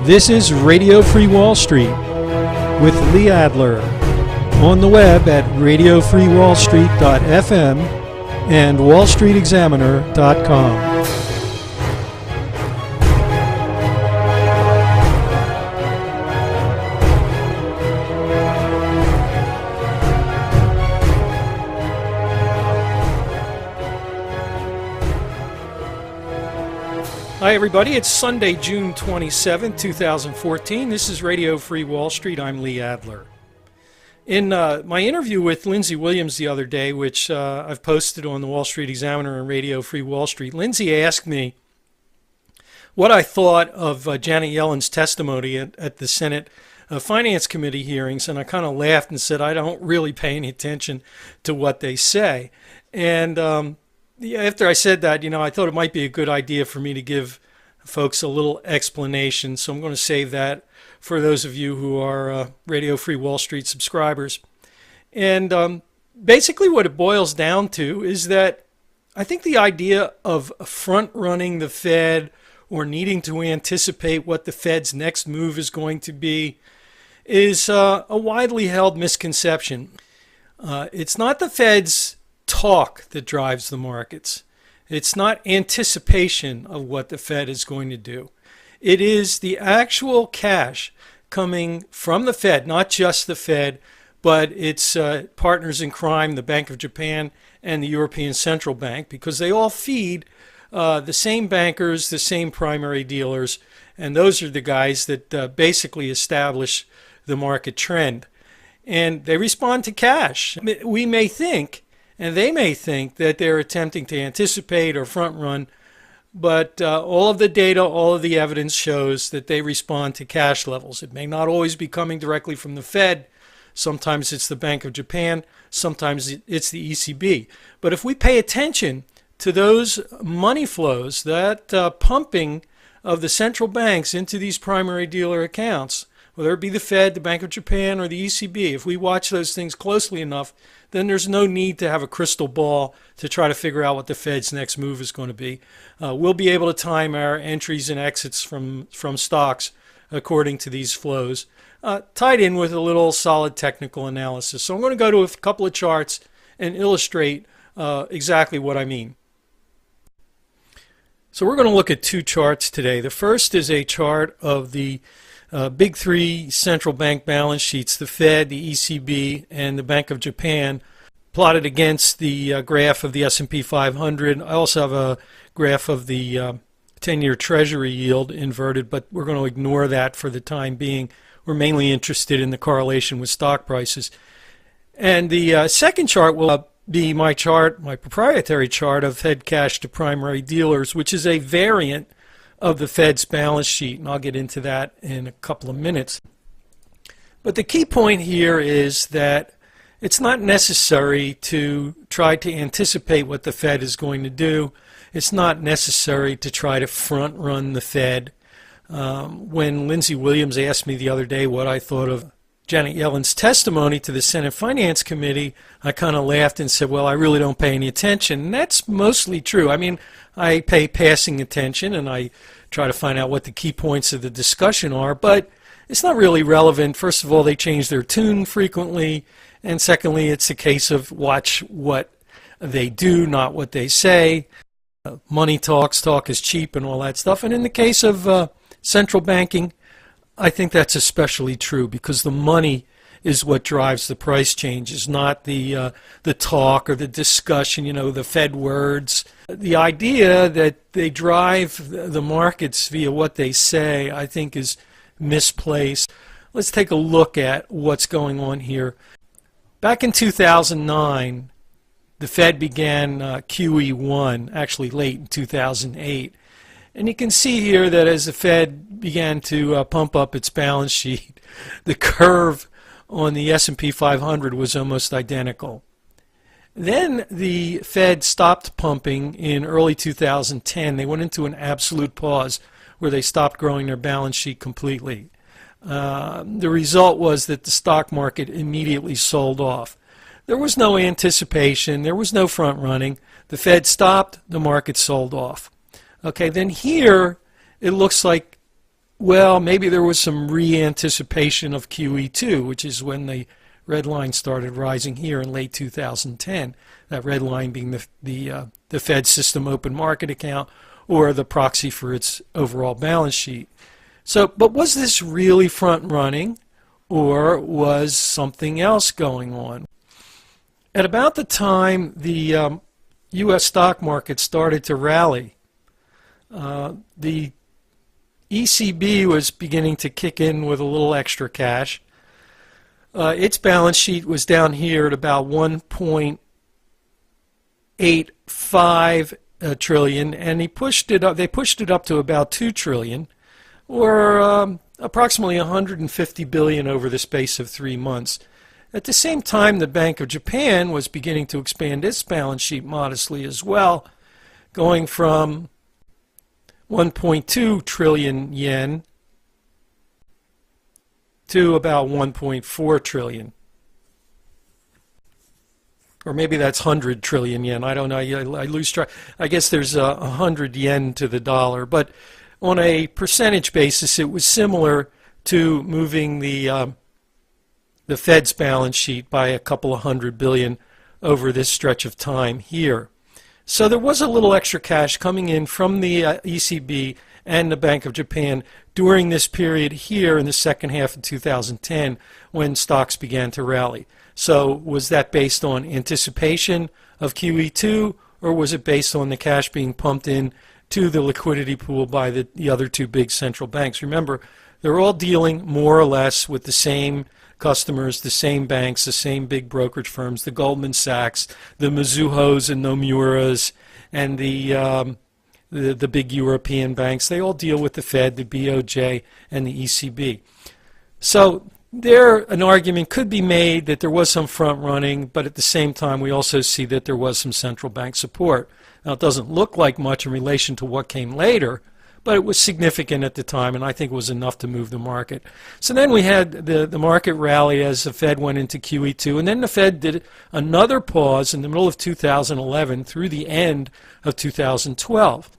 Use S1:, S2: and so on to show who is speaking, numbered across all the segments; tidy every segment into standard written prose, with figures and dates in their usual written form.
S1: This is Radio Free Wall Street with Lee Adler, on the web at radiofreewallstreet.fm and wallstreetexaminer.com. Hi everybody, it's Sunday, June 27, 2014. This is Radio Free Wall Street. I'm Lee Adler. In my interview with Lindsey Williams the other day, which I've posted on the Wall Street Examiner and Radio Free Wall Street, Lindsey asked me what I thought of Janet Yellen's testimony at the Senate Finance Committee hearings, and I kind of laughed and said I don't really pay any attention to what they say. And after I said that, I thought it might be a good idea for me to give folks a little explanation. So I'm going to save that for those of you who are Radio Free Wall Street subscribers. And basically what it boils down to is that I think the idea of front-running the Fed or needing to anticipate what the Fed's next move is going to be is a widely held misconception. It's not the Fed's talk that drives the markets. It's not anticipation of what the Fed is going to do. It is the actual cash coming from the Fed, not just the Fed, but its partners in crime, the Bank of Japan and the European Central Bank, because they all feed the same bankers, the same primary dealers, and those are the guys that basically establish the market trend. And they respond to cash. We may think, and they may think, that they're attempting to anticipate or front run, but all of the data, all of the evidence shows that they respond to cash levels. It may not always be coming directly from the Fed. Sometimes it's the Bank of Japan. Sometimes it's the ECB. But if we pay attention to those money flows, that pumping of the central banks into these primary dealer accounts, whether it be the Fed, the Bank of Japan, or the ECB, if we watch those things closely enough, then there's no need to have a crystal ball to try to figure out what the Fed's next move is going to be. We'll be able to time our entries and exits from stocks according to these flows, tied in with a little solid technical analysis. So I'm going to go to a couple of charts and illustrate exactly what I mean. So we're going to look at two charts today. The first is a chart of the big three central bank balance sheets, the Fed, the ECB, and the Bank of Japan, plotted against the graph of the S&P 500. I also have a graph of the 10-year Treasury yield inverted, but we're going to ignore that for the time being. We're mainly interested in the correlation with stock prices. And the second chart will be my chart, my proprietary chart of Fed cash to primary dealers, which is a variant of the Fed's balance sheet, and I'll get into that in a couple of minutes. But the key point here is that it's not necessary to try to anticipate what the Fed is going to do. It's not necessary to try to front run the Fed. When Lindsey Williams asked me the other day what I thought of Janet Yellen's testimony to the Senate Finance Committee, I kind of laughed and said, well, I really don't pay any attention. And that's mostly true. I mean, I pay passing attention and I try to find out what the key points of the discussion are, but it's not really relevant. First of all, they change their tune frequently, and secondly, it's a case of watch what they do, not what they say. Money talks, talk is cheap, and all that stuff. And in the case of central banking, I think that's especially true because the money is what drives the price changes, not the talk or the discussion, the Fed words. The idea that they drive the markets via what they say, I think, is misplaced. Let's take a look at what's going on here. Back in 2009, the Fed began QE1, actually late in 2008. And you can see here that as the Fed began to pump up its balance sheet, the curve on the S&P 500 was almost identical. Then the Fed stopped pumping in early 2010. They went into an absolute pause where they stopped growing their balance sheet completely. The result was that the stock market immediately sold off. There was no anticipation. There was no front running. The Fed stopped. The market sold off. Okay, then here it looks like Well, maybe there was some re-anticipation of QE2, which is when the red line started rising here in late 2010. That red line being the Fed system open market account, or the proxy for its overall balance sheet. So, but was this really front running, or was something else going on? At about the time the U.S. stock market started to rally, the ECB was beginning to kick in with a little extra cash. Its balance sheet was down here at about 1.85 trillion, and they pushed it up to about 2 trillion, or approximately 150 billion over the space of 3 months. At the same time, the Bank of Japan was beginning to expand its balance sheet modestly as well, going from 1.2 trillion yen to about 1.4 trillion. Or maybe that's 100 trillion yen. I don't know. I lose track. I guess there's 100 yen to the dollar. But on a percentage basis, it was similar to moving the Fed's balance sheet by a couple of hundred billion over this stretch of time here. So there was a little extra cash coming in from the ECB and the Bank of Japan during this period here in the second half of 2010 when stocks began to rally. So was that based on anticipation of QE2, or was it based on the cash being pumped in to the liquidity pool by the other two big central banks? Remember, they're all dealing more or less with the same customers, the same banks, the same big brokerage firms, the Goldman Sachs, the Mizuhos and Nomuras, and the big European banks. They all deal with the Fed, the BOJ, and the ECB. So there, an argument could be made that there was some front running, but at the same time we also see that there was some central bank support. Now it doesn't look like much in relation to what came later, but it was significant at the time, and I think it was enough to move the market. So then we had the market rally as the Fed went into QE2, and then the Fed did another pause in the middle of 2011 through the end of 2012.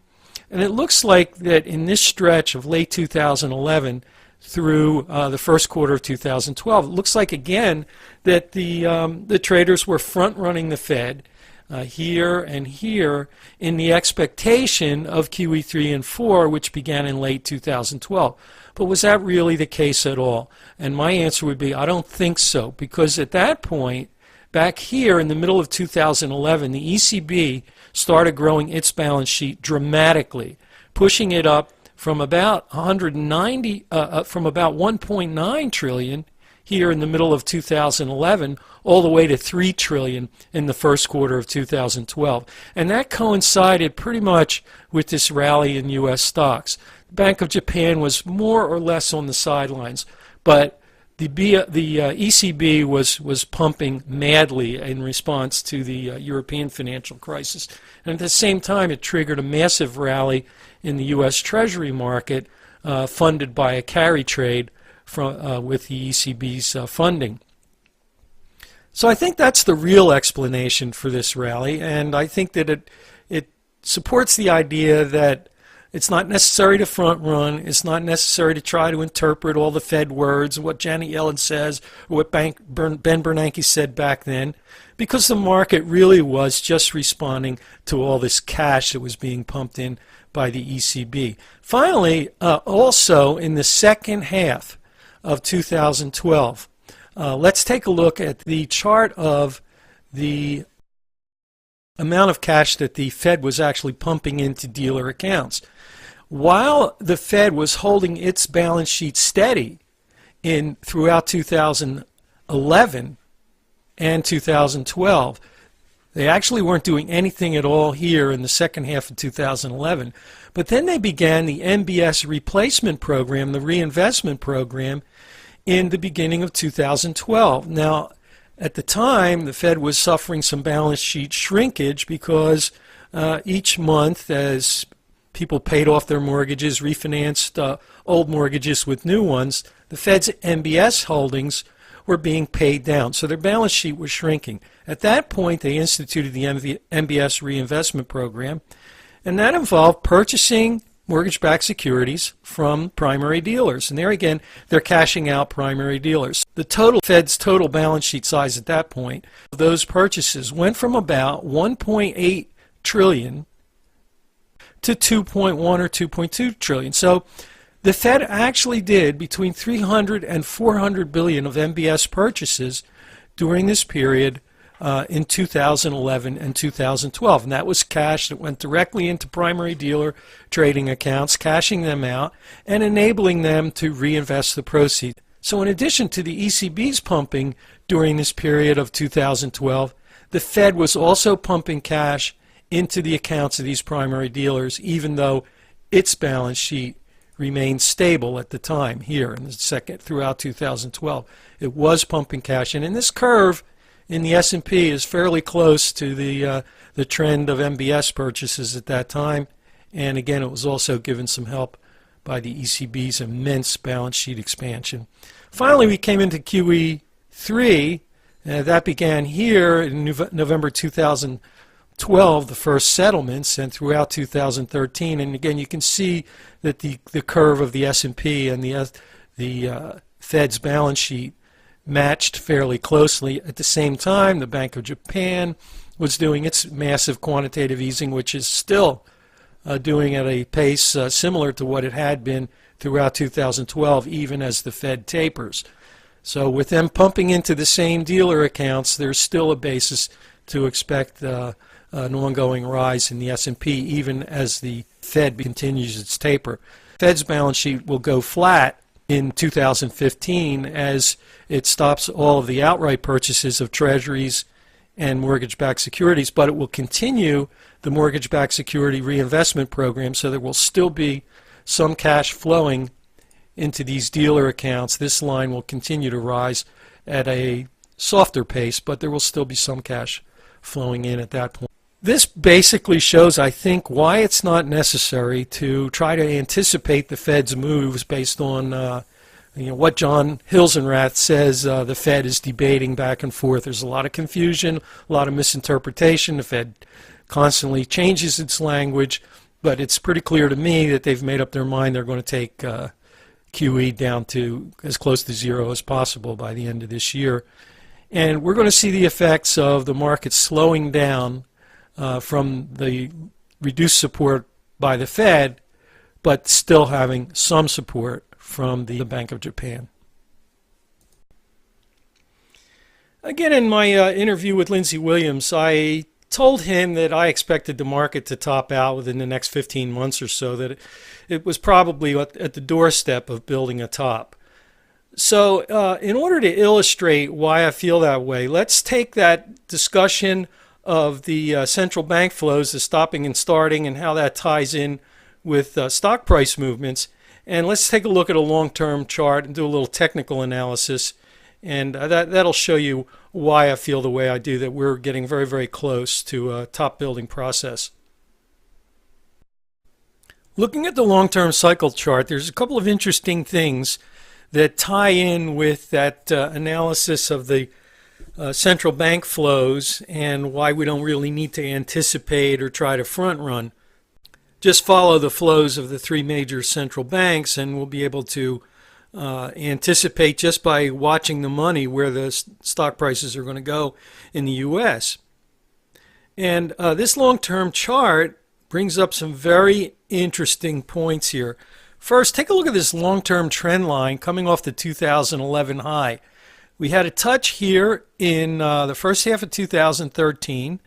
S1: And it looks like that in this stretch of late 2011 through the first quarter of 2012, it looks like again that the traders were front-running the Fed here and here in the expectation of QE3 and 4, which began in late 2012. But was that really the case at all? And my answer would be, I don't think so, because at that point, back here in the middle of 2011, the ECB started growing its balance sheet dramatically, pushing it up from about 1.9 trillion here in the middle of 2011 all the way to 3 trillion in the first quarter of 2012. And that coincided pretty much with this rally in U.S. stocks. The Bank of Japan was more or less on the sidelines, but the ECB was pumping madly in response to the European financial crisis. And at the same time, it triggered a massive rally in the U.S. Treasury market funded by a carry trade with the ECB's funding. So I think that's the real explanation for this rally, and I think that it supports the idea that it's not necessary to front run, it's not necessary to try to interpret all the Fed words, what Janet Yellen says, or what Ben Bernanke said back then, because the market really was just responding to all this cash that was being pumped in by the ECB. Finally, also in the second half of 2012. Let's take a look at the chart of the amount of cash that the Fed was actually pumping into dealer accounts. While the Fed was holding its balance sheet steady throughout 2011 and 2012, they actually weren't doing anything at all here in the second half of 2011. But then they began the MBS replacement program, the reinvestment program, in the beginning of 2012. Now, at the time, the Fed was suffering some balance sheet shrinkage because each month, as people paid off their mortgages, refinanced old mortgages with new ones, the Fed's MBS holdings were being paid down. So their balance sheet was shrinking. At that point, they instituted the MBS reinvestment program, and that involved purchasing mortgage-backed securities from primary dealers. And there again, they're cashing out primary dealers. The total Fed's total balance sheet size at that point, those purchases went from about 1.8 trillion to 2.1 or 2.2 trillion. So the Fed actually did between 300 and 400 billion of MBS purchases during this period in 2011 and 2012, and that was cash that went directly into primary dealer trading accounts, cashing them out and enabling them to reinvest the proceeds. So in addition to the ECB's pumping during this period of 2012, the Fed was also pumping cash into the accounts of these primary dealers, even though its balance sheet remained stable at the time here in the second throughout 2012. It was pumping cash, and in this curve in the S&P is fairly close to the trend of MBS purchases at that time. And again, it was also given some help by the ECB's immense balance sheet expansion. Finally, we came into QE3. That began here in November 2012, the first settlements, and throughout 2013. And again, you can see that the curve of the S&P and the Fed's balance sheet matched fairly closely. At the same time, the Bank of Japan was doing its massive quantitative easing, which is still doing at a pace similar to what it had been throughout 2012, even as the Fed tapers. So with them pumping into the same dealer accounts, there's still a basis to expect an ongoing rise in the S&P, even as the Fed continues its taper. Fed's balance sheet will go flat in 2015 as it stops all of the outright purchases of treasuries and mortgage-backed securities, but it will continue the mortgage-backed security reinvestment program, so there will still be some cash flowing into these dealer accounts. This line will continue to rise at a softer pace, but there will still be some cash flowing in at that point. This basically shows, I think, why it's not necessary to try to anticipate the Fed's moves based on what John Hilsenrath says the Fed is debating back and forth. There's a lot of confusion, a lot of misinterpretation. The Fed constantly changes its language, but it's pretty clear to me that they've made up their mind they're going to take QE down to as close to zero as possible by the end of this year. And we're going to see the effects of the market slowing down from the reduced support by the Fed, but still having some support from the Bank of Japan. Again, in my interview with Lindsey Williams, I told him that I expected the market to top out within the next 15 months or so, that it was probably at the doorstep of building a top. So in order to illustrate why I feel that way, let's take that discussion of the central bank flows, the stopping and starting, and how that ties in with stock price movements. And let's take a look at a long-term chart and do a little technical analysis. And that'll show you why I feel the way I do, that we're getting very, very close to a top building process. Looking at the long-term cycle chart, there's a couple of interesting things that tie in with that analysis of the central bank flows and why we don't really need to anticipate or try to front run. Just follow the flows of the three major central banks and we'll be able to anticipate just by watching the money where the stock prices are going to go in the U.S. And this long-term chart brings up some very interesting points here. First, take a look at this long-term trend line coming off the 2011 high. We had a touch here in the first half of 2013.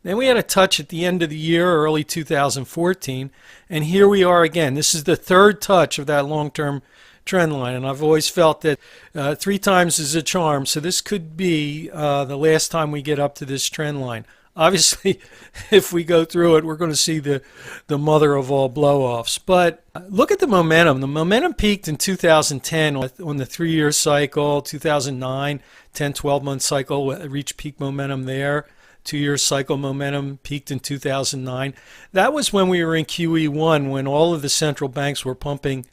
S1: Then we had a touch at the end of the year, early 2014. And here we are again. This is the third touch of that long-term trend line. And I've always felt that 3 times is a charm. So this could be the last time we get up to this trend line. Obviously, if we go through it, we're going to see the mother of all blow-offs. But look at the momentum. The momentum peaked in 2010 on the 3-year cycle, 2009, 10, 12-month cycle, reached peak momentum there. 2-year cycle momentum peaked in 2009. That was when we were in QE1, when all of the central banks were pumping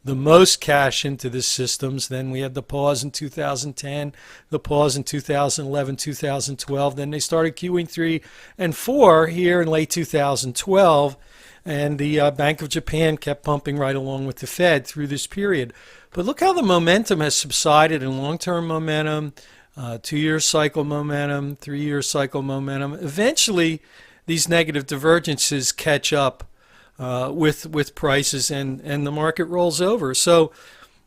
S1: the most cash into the systems. Then we had the pause in 2010, the pause in 2011, 2012. Then they started QE 3 and 4 here in late 2012. And the Bank of Japan kept pumping right along with the Fed through this period. But look how the momentum has subsided in long-term momentum, 2-year cycle momentum, 3-year cycle momentum. Eventually, these negative divergences catch up with prices, and the market rolls over. So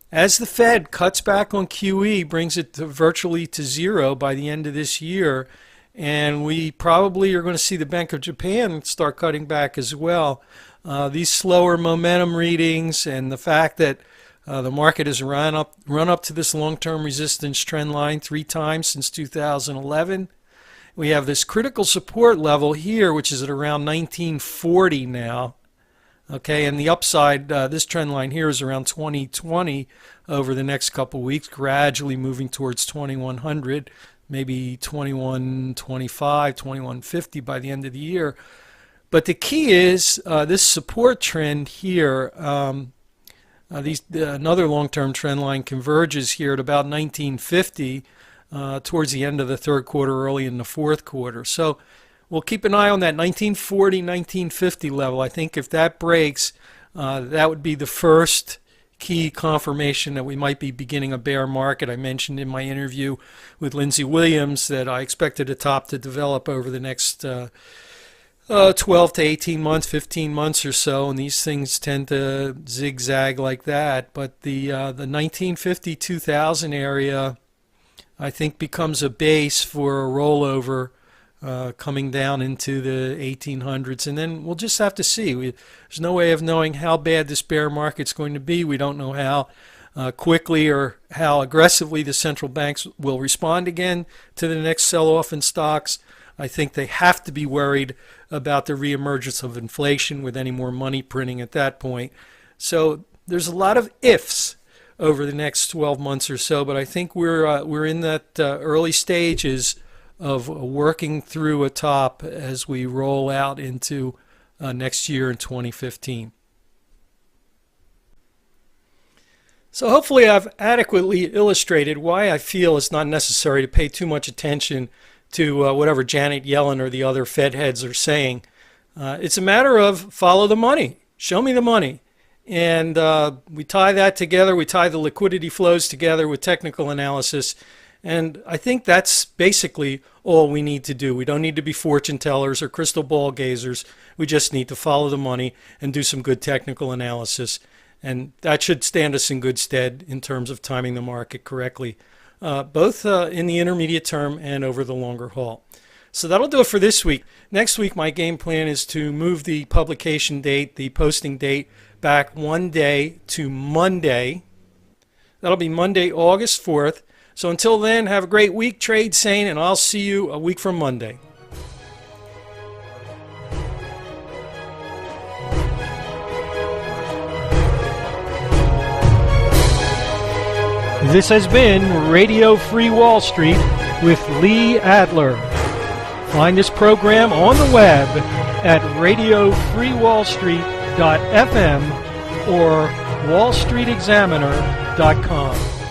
S1: as the Fed cuts back on QE, brings it to virtually to zero by the end of this year, and we probably are going to see the Bank of Japan start cutting back as well. These slower momentum readings and the fact that the market has run up to this long-term resistance trend line 3 times since 2011. We have this critical support level here, which is at around 1940 now. Okay, and the upside, this trend line here is around 2020 over the next couple weeks, gradually moving towards 2100. Maybe 2125, 2150 by the end of the year. But the key is this support trend here. Another long-term trend line converges here at about 1950 towards the end of the third quarter, early in the fourth quarter. So we'll keep an eye on that 1940, 1950 level. I think if that breaks, that would be the first key confirmation that we might be beginning a bear market. I mentioned in my interview with Lindsey Williams that I expected a top to develop over the next 12 to 18 months, 15 months or so, and these things tend to zigzag like that. But the 1950-2000 area, I think, becomes a base for a rollover coming down into the 1800s, and then we'll just have to see. There's no way of knowing how bad this bear market's going to be. We don't know how quickly or how aggressively the central banks will respond again to the next sell-off in stocks. I think they have to be worried about the reemergence of inflation with any more money printing at that point. So there's a lot of ifs over the next 12 months or so, but I think we're in that early stages of working through a top as we roll out into next year in 2015. So hopefully I've adequately illustrated why I feel it's not necessary to pay too much attention to whatever Janet Yellen or the other Fed heads are saying. It's a matter of follow the money. Show me the money. And we tie that together. We tie the liquidity flows together with technical analysis. And I think that's basically all we need to do. We don't need to be fortune tellers or crystal ball gazers. We just need to follow the money and do some good technical analysis. And that should stand us in good stead in terms of timing the market correctly, both in the intermediate term and over the longer haul. So that'll do it for this week. Next week, my game plan is to move the publication date, the posting date, back one day to Monday. That'll be Monday, August 4th. So until then, have a great week, trade sane, and I'll see you a week from Monday. This has been Radio Free Wall Street with Lee Adler. Find this program on the web at radiofreewallstreet.fm or wallstreetexaminer.com.